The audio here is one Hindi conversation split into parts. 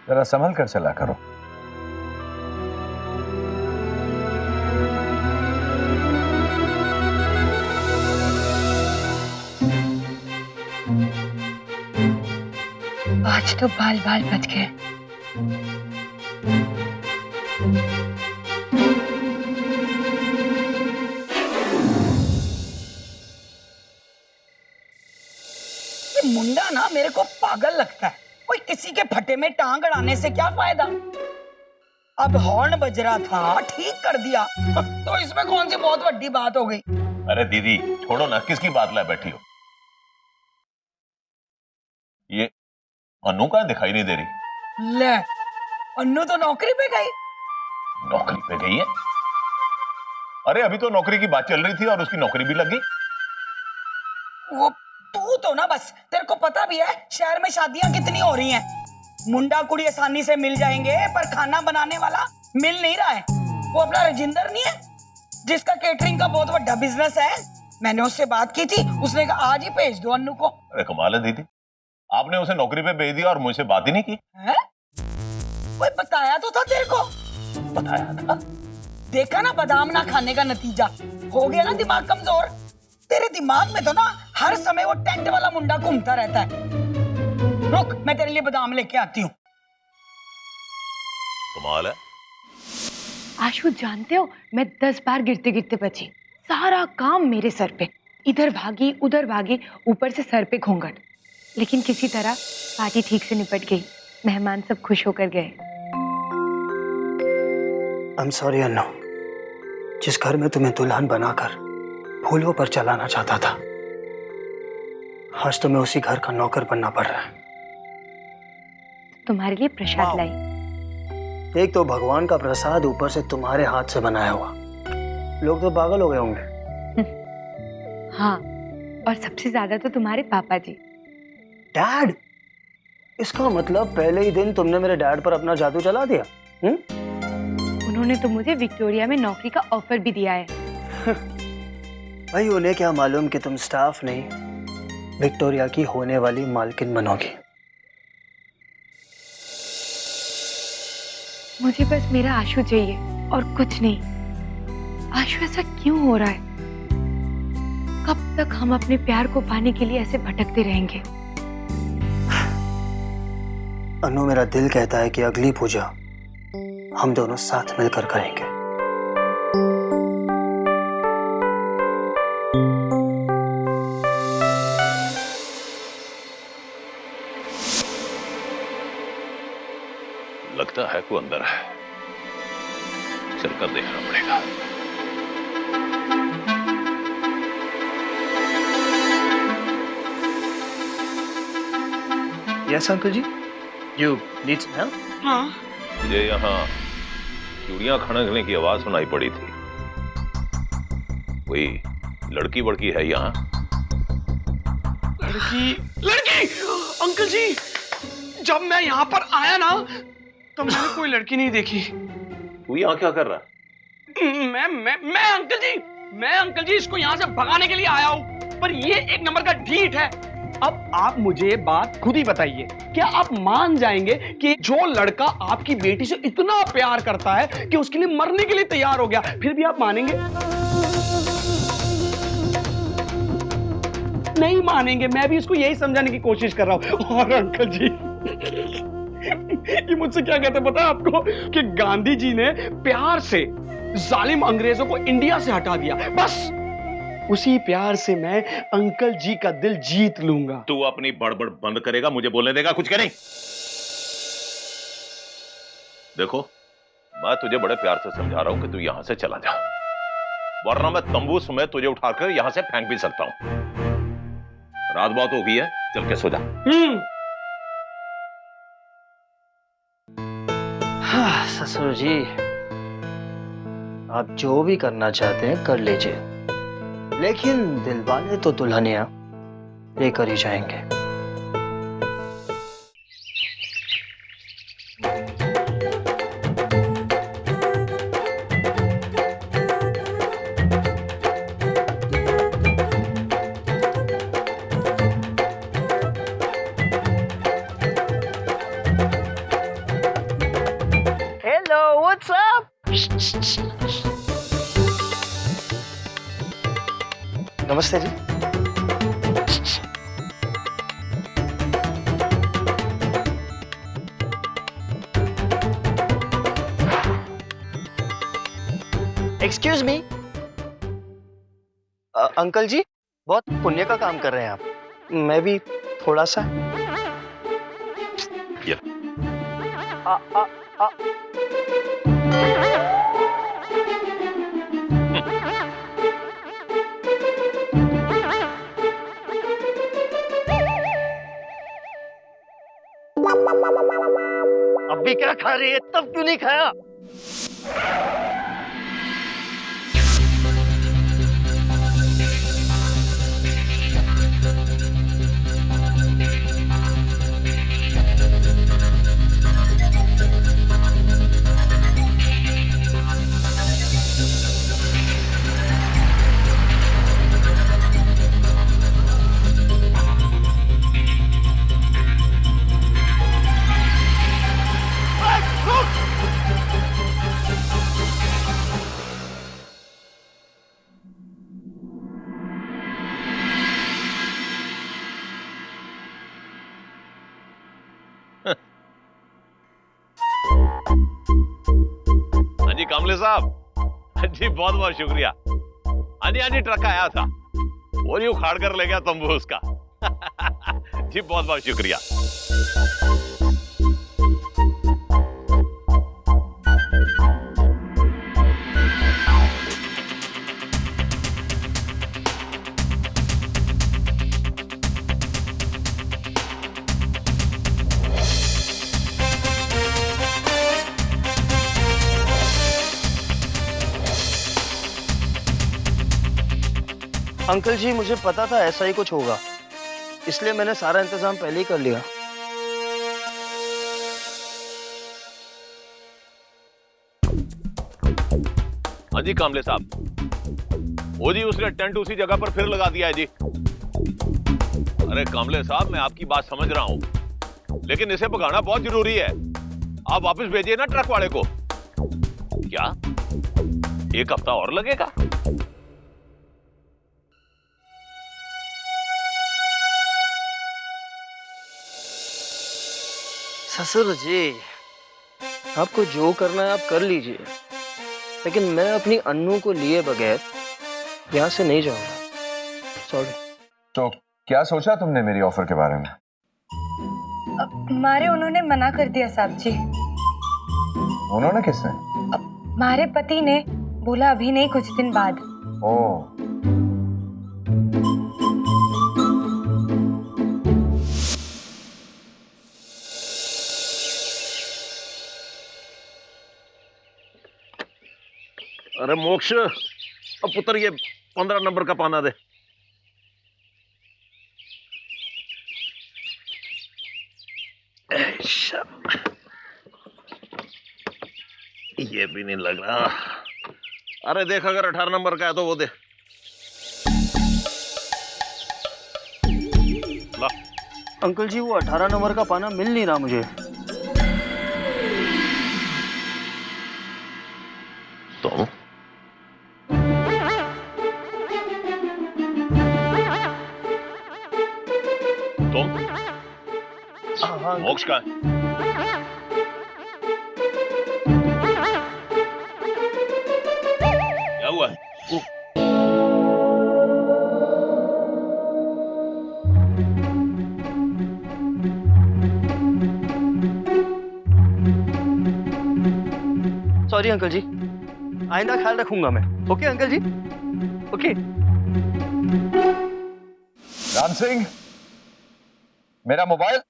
जरा संभल कर चला करो। आज तो बाल बाल बच गए। ये मुंडा ना मेरे को पागल लगता है। कोई किसी के फटे में टांग अड़ाने से क्या फायदा। अब हॉर्न बज रहा था, ठीक कर दिया, तो इसमें कौन सी बहुत बड़ी बात हो गई। अरे दीदी छोड़ो ना, किसकी बात लाए बैठी हो। ये अनु का दिखाई नहीं दे रही। ले, अन्नू तो नौकरी पे गई। नौकरी पे गई है? अरे अभी तो नौकरी की बात चल रही थी और उसकी नौकरी भी लग गई। वो तू तो ना बस, तेरे को पता भी है शहर में शादियां कितनी हो रही हैं। मुंडा कुड़ी आसानी से मिल जाएंगे, पर खाना बनाने वाला मिल नहीं रहा है। वो अपना राजिंदर नहीं है जिसका केटरिंग का बहुत बड़ा बिजनेस है। मैंने उससे बात की थी, उसने कहा आज ही भेज दो अन्नू को। अरे कमाल है दीदी, आपने उसे नौकरी पे भेज दिया और मुझसे बात ही नहीं की। है? कोई बताया तो था तेरे को। बताया था। देखा ना बादाम ना खाने का नतीजा। हो गया ना दिमाग कमजोर। तेरे दिमाग में तो ना हर समय वो टेंट वाला मुंडा घूमता रहता है। रुक, मैं तेरे लिए बादाम लेके आती हूँ। कमाल है। आशु जानते हो, मैं 10 बार गिरते गिरते बची। सारा काम मेरे सर पे, इधर भागी उधर भागी, ऊपर से सर पे घूंघट। लेकिन किसी तरह पार्टी ठीक से निपट गई। मेहमान सब खुश होकर गए। I'm sorry अन्नू, जिस घर में तुम्हें दुल्हन बनाकर फूलों पर चलाना चाहता था, आज तुम्हें उसी घर का नौकर बनना पड़ रहा है। तुम्हारे लिए प्रसाद लाई। एक तो भगवान का प्रसाद, ऊपर से तुम्हारे हाथ से बनाया हुआ। लोग तो पागल हो गए होंगे। हाँ, और सबसे ज्यादा तो तुम्हारे पापा जी। डैड? इसका मतलब पहले ही दिन तुमने मेरे डैड पर अपना जादू चला दिया। उन्होंने तो मुझे विक्टोरिया में नौकरी का ऑफर भी दिया है। भाई उन्हें क्या मालूम कि तुम स्टाफ नहीं, विक्टोरिया की होने वाली मालकिन बनोगी। मुझे बस मेरा आशु चाहिए और कुछ नहीं। आशु ऐसा क्यों हो रहा है? कब तक हम अपने प्यार को पाने के लिए ऐसे भटकते रहेंगे? अनु, मेरा दिल कहता है कि अगली पूजा हम दोनों साथ मिलकर करेंगे। लगता है कोई अंदर है, चलकर देखना पड़ेगा। Yes uncle ji, you need some help? हाँ, मुझे यहाँ चूड़ियां खड़कने की आवाज सुनाई पड़ी थी। कोई लड़की वड़की है यहाँ? लड़की? लड़की? अंकल जी, जब मैं यहाँ पर आया ना तो मैंने कोई लड़की नहीं देखी। तू यहाँ क्या कर रहा है? मैं अंकल जी इसको यहाँ से भगाने के लिए आया हूँ, पर ये एक नंबर का ढीठ है। अब आप मुझे बात खुद ही बताइए, क्या आप मान जाएंगे कि जो लड़का आपकी बेटी से इतना प्यार करता है कि उसके लिए मरने के लिए तैयार हो गया, फिर भी आप मानेंगे? नहीं मानेंगे। मैं भी इसको यही समझाने की कोशिश कर रहा हूं। और अंकल जी ये मुझसे क्या कहते पता है आपको, कि गांधी जी ने प्यार से जालिम अंग्रेजों को इंडिया से हटा दिया, बस उसी प्यार से मैं अंकल जी का दिल जीत लूंगा। तू अपनी बड़बड़ बंद करेगा, मुझे बोलने देगा कुछ कह नहीं। देखो, मैं तुझे बड़े प्यार से समझा रहा हूं कि तू यहां से चला जा, वरना मैं तंबू समेत तुझे उठाकर यहां से फेंक भी सकता हूं। रात बहुत हो गई है, चल के सो जा। हाँ, ससुर जी, आप जो भी करना चाहते हैं कर लीजिए, लेकिन दिलवाले तो दुल्हनिया लेकर ही जाएंगे। Hello, what's up? नमस्ते जी। एक्सक्यूज मी, अंकल जी, बहुत पुण्य का काम कर रहे हैं आप। मैं भी थोड़ा सा। ये। आ, आ, आ, अब भी क्या खा रही है, तब क्यों नहीं खाया? हाँ जी कामले साहब, हाँ जी बहुत बहुत शुक्रिया। हाँ जी ट्रक आया था, वो नहीं उखाड़ कर ले गया तंबू उसका। जी बहुत बहुत शुक्रिया। अंकल जी, मुझे पता था ऐसा ही कुछ होगा, इसलिए मैंने सारा इंतजाम पहले ही कर लिया। हाँ जी कामले साहब, वो जी उसने टेंट उसी जगह पर फिर लगा दिया है जी। अरे कामले साहब, मैं आपकी बात समझ रहा हूं, लेकिन इसे भगाना बहुत जरूरी है। आप वापस भेजिए ना ट्रक वाले को। क्या 1 हफ्ता और लगेगा? ससुर जी, आपको जो करना है आप कर लीजिए, लेकिन मैं अपनी अन्नू को लिए बगैर यहाँ से नहीं जाऊंगा। सॉरी। तो क्या सोचा तुमने मेरी ऑफर के बारे में? मारे उन्होंने मना कर दिया साहब जी। उन्होंने किसने? मारे पति ने बोला अभी नहीं, कुछ दिन बाद। ओह, अरे मोक्ष, अब पुत्र ये 15 नंबर का पाना दे। ये भी नहीं लग रहा। अरे देख, अगर 18 नंबर का है तो वो दे। ला। अंकल जी, वो 18 नंबर का पाना मिल नहीं रहा मुझे। तो हाँ, मोक्ष का सॉरी अंकल जी, आइंदा ख्याल रखूंगा मैं। ओके अंकल जी, ओके। राम सिंह, मेरा मोबाइल।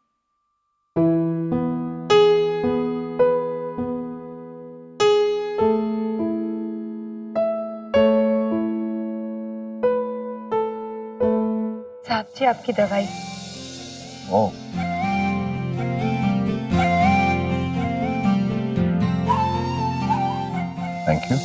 साहब जी आपकी दवाई। ओ, थैंक यू।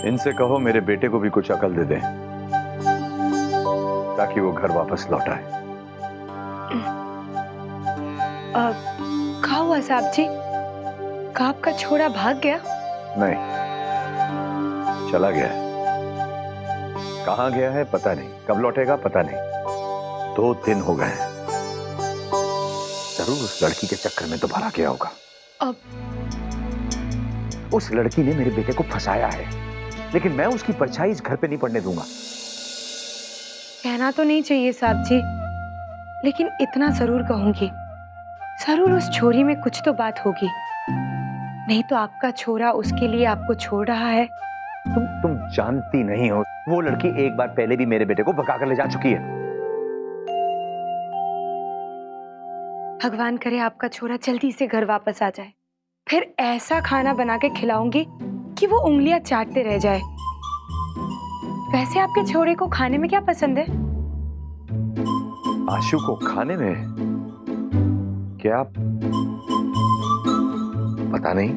इनसे कहो मेरे बेटे को भी कुछ अकल दे दें ताकि वो घर वापस लौट आए। क्या हुआ साहब जी? का आपका छोरा भाग गया? नहीं, चला गया है। कहां गया है पता नहीं, कब लौटेगा पता नहीं। 2 दिन हो गए हैं। जरूर उस लड़की के चक्कर में दोबारा गया होगा। अब उस लड़की ने मेरे बेटे को फंसाया है, लेकिन मैं उसकी परछाई इस घर पे नहीं पड़ने दूंगा। कहना तो नहीं चाहिए साहब जी, लेकिन इतना जरूर कहूंगी, जरूर उस छोरी में कुछ तो बात होगी। नहीं तो आपका छोरा उसके लिए आपको छोड़ रहा है। तुम जानती नहीं हो, वो लड़की एक बार पहले भी मेरे बेटे को भगा कर ले जा चुकी है। भगवान करे आपका छोरा जल्दी से घर वापस आ जाए, फिर ऐसा खाना बना के खिलाऊंगी कि वो उंगलियां चाटते रह जाए। वैसे आपके छोरे को खाने में क्या पसंद है? आशु को खाने में क्या पता नहीं।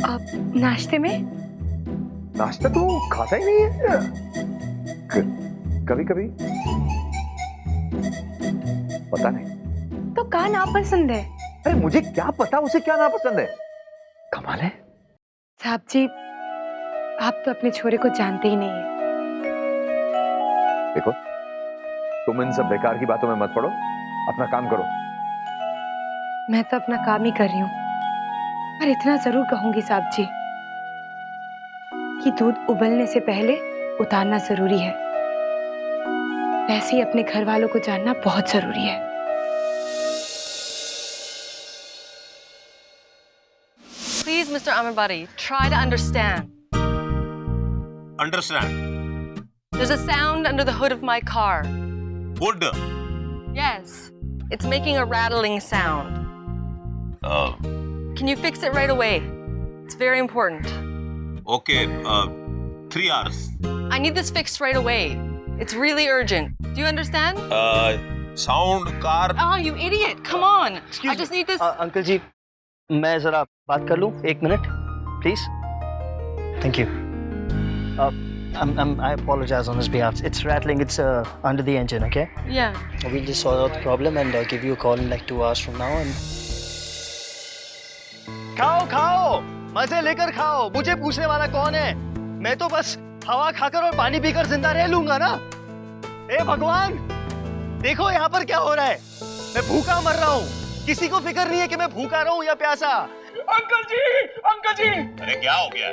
अब नाश्ते में? नाश्ता तो खाता ही नहीं है। कभी कभी पता नहीं। तो क्या नापसंद है? अरे मुझे क्या पता उसे क्या नापसंद है। कमाल है। साहब जी आप तो अपने छोरे को जानते ही नहीं है। देखो, तुम इन सब बेकार की बातों में मत पड़ो, अपना काम करो। मैं तो अपना काम ही कर रही हूँ, पर इतना जरूर कहूंगी साहब जी कि दूध उबलने से पहले उतारना जरूरी है। वैसे ही अपने घर वालों को जानना बहुत जरूरी है। Please, Mr. Amarbari, try to understand. Understand? There's a sound under the hood of my car. Wood. Yes, it's making a rattling sound. Can you fix it right away? It's very important. Okay, 3 hours. I need this fixed right away. It's really urgent. Do you understand? Sound car. Oh, you idiot! Come on. I just need this. Uncle ji, मैं जरा बात कर लूं? 1 मिनट, please. Thank you. I apologize on his behalf. It's rattling. It's under the engine. Okay. Yeah. We'll just sort out the problem and give you a call in like 2 hours from now. And खाओ खाओ, मजे लेकर खाओ। मुझे पूछने वाला कौन है? मैं तो बस हवा खाकर और पानी पीकर जिंदा रह लूंगा ना। ए भगवान, देखो यहाँ पर क्या हो रहा है। मैं भूखा मर रहा हूँ। किसी को फिक्र नहीं है कि मैं भूखा रहा हूँ या प्यासा। अंकल जी, अंकल जी, अरे क्या हो गया?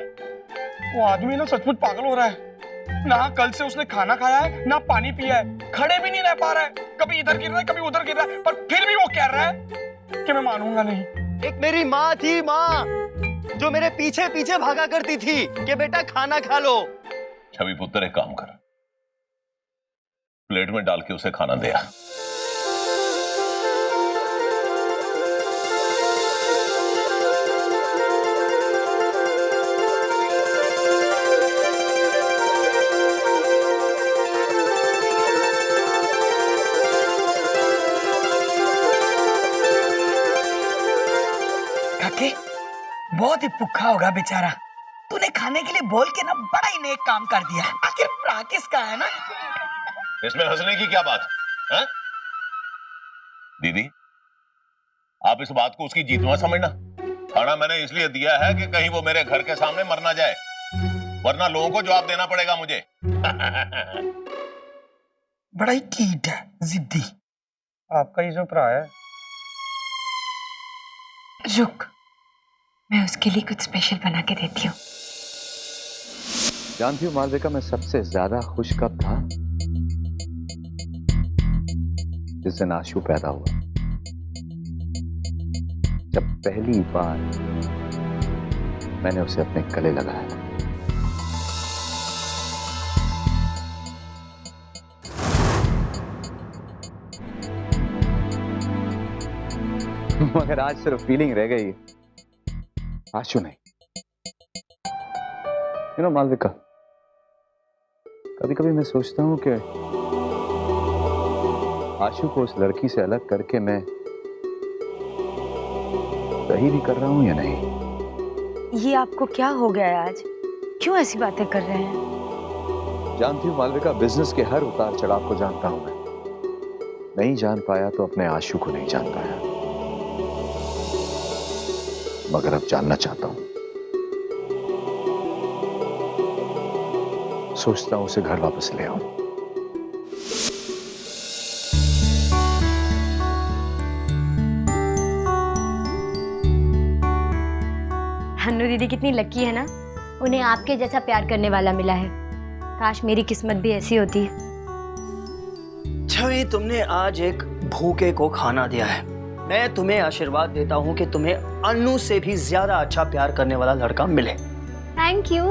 वो आदमी ना सचमुच पागल हो रहा है। ना कल से उसने खाना खाया है, ना पानी पिया है, खड़े भी नहीं रह पा रहा है। कभी इधर गिर रहा है, कभी उधर गिर रहा है, पर फिर भी वो कह रहा है कि मैं मानूंगा नहीं। एक मेरी माँ थी, माँ, जो मेरे पीछे पीछे भागा करती थी कि बेटा खाना खा लो। छवि पुत्र, एक काम कर, प्लेट में डाल के उसे खाना दे आ। काके, बहुत ही भूखा होगा बेचारा। तूने खाने के लिए बोल के ना बड़ा ही नेक काम कर दिया। आखिर भरा किसका है ना? इसमें हंसने की क्या बात है? दीदी, आप इस बात को उसकी जीत मत समझना। खाना मैंने इसलिए दिया है कि कहीं वो मेरे घर के सामने मर ना जाए, वरना लोगों को जवाब देना पड़ेगा मुझे। बड़ा ही कीट है, जिद्दी। आपका ये जो भरा है, रुक, मैं उसके लिए कुछ स्पेशल बना के देती हूँ। जानती हूँ मालविका, मैं सबसे ज्यादा खुश कब था? जिस दिन आशु पैदा हुआ, जब पहली बार मैंने उसे अपने गले लगाया था। मगर आज सिर्फ फीलिंग रह गई, आशु नहीं। यू नो मालविका, कभी कभी मैं सोचता हूं कि आशु को उस लड़की से अलग करके मैं सही भी कर रहा हूं या नहीं। ये आपको क्या हो गया है आज? क्यों ऐसी बातें कर रहे हैं? जानती हूँ मालविका, बिजनेस के हर उतार चढ़ाव को जानता हूं मैं। नहीं जान पाया तो अपने आशु को नहीं जान पाया, मगर अब जानना चाहता हूं। सोचता हूं उसे घर वापस ले आऊं। हन्नू दीदी कितनी लकी है ना, उन्हें आपके जैसा प्यार करने वाला मिला है। काश मेरी किस्मत भी ऐसी होती। छवि, तुमने आज एक भूखे को खाना दिया है। मैं तुम्हें आशीर्वाद देता हूँ कि तुम्हें अन्नू से भी ज्यादा अच्छा प्यार करने वाला लड़का मिले। Thank you.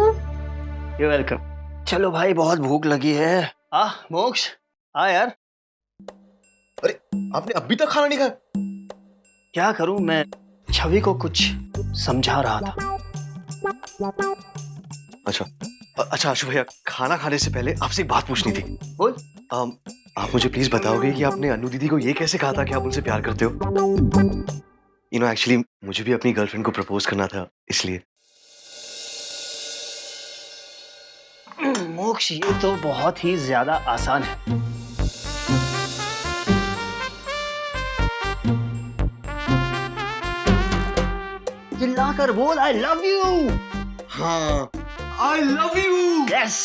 You welcome. चलो भाई, बहुत भूख लगी है। मोक्ष, यार। अरे आपने अभी तक खाना नहीं खाया? क्या करूं, मैं छवि को कुछ समझा रहा था। अच्छा आशु भैया, खाना खाने से पहले आपसे एक बात पूछनी थी। बोल। आप मुझे प्लीज बताओगे कि आपने अन्नू दीदी को ये कैसे कहा था कि आप उनसे प्यार करते हो? यू नो एक्चुअली मुझे भी अपनी गर्लफ्रेंड को प्रपोज करना था, इसलिए। मोक्ष, ये तो बहुत ही ज्यादा आसान है। चिल्लाकर बोल, आई लव यू। हाँ, आई लव यू। यस।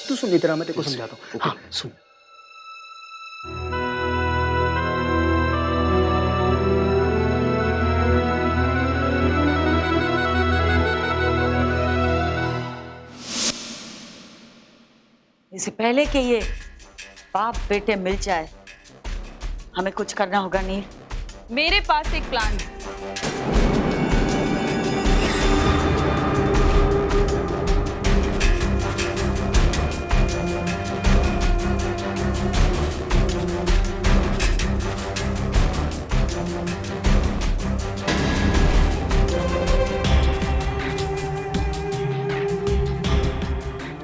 तू सुन, इतना मैं तेरे को समझाता हूँ। हाँ, सुन। इससे पहले कि ये बाप बेटे मिल जाए, हमें कुछ करना होगा। नील, मेरे पास एक प्लान है।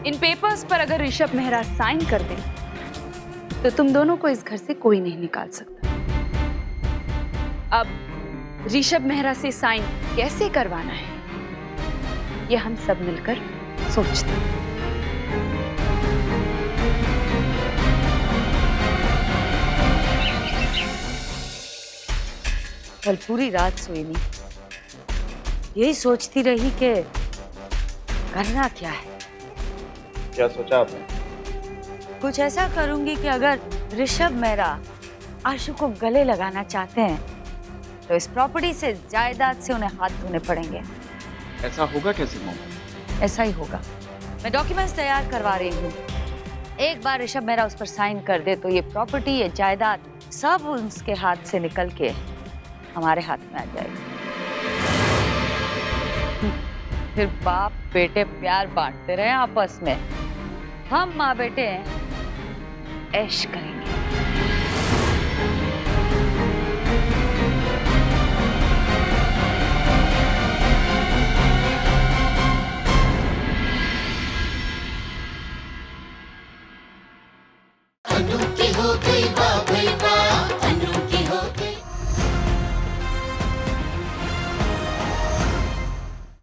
इन पेपर्स पर अगर ऋषभ मेहरा साइन कर दे तो तुम दोनों को इस घर से कोई नहीं निकाल सकता। अब ऋषभ मेहरा से साइन कैसे करवाना है, ये हम सब मिलकर सोचते हैं। कल पूरी रात सोई नहीं, यही सोचती रही कि करना क्या है। क्या सोचा आपने? कुछ ऐसा करूंगी कि अगर ऋषभ मेहरा आशु को गले लगाना चाहते हैं तो इस प्रॉपर्टी से, जायदाद से उन्हें हाथ धोने पड़ेंगे। ऐसा होगा कैसे मॉम? ऐसा ही होगा। मैं डॉक्यूमेंट्स तैयार करवा रही हूँ। एक बार ऋषभ मेहरा उस पर साइन कर दे तो ये प्रॉपर्टी, ये जायदाद सब उसके हाथ से निकल के हमारे हाथ में आ जाएगी। फिर बाप बेटे प्यार बांटते रहे आपस में। हम माँ बेटे ऐश करेंगे।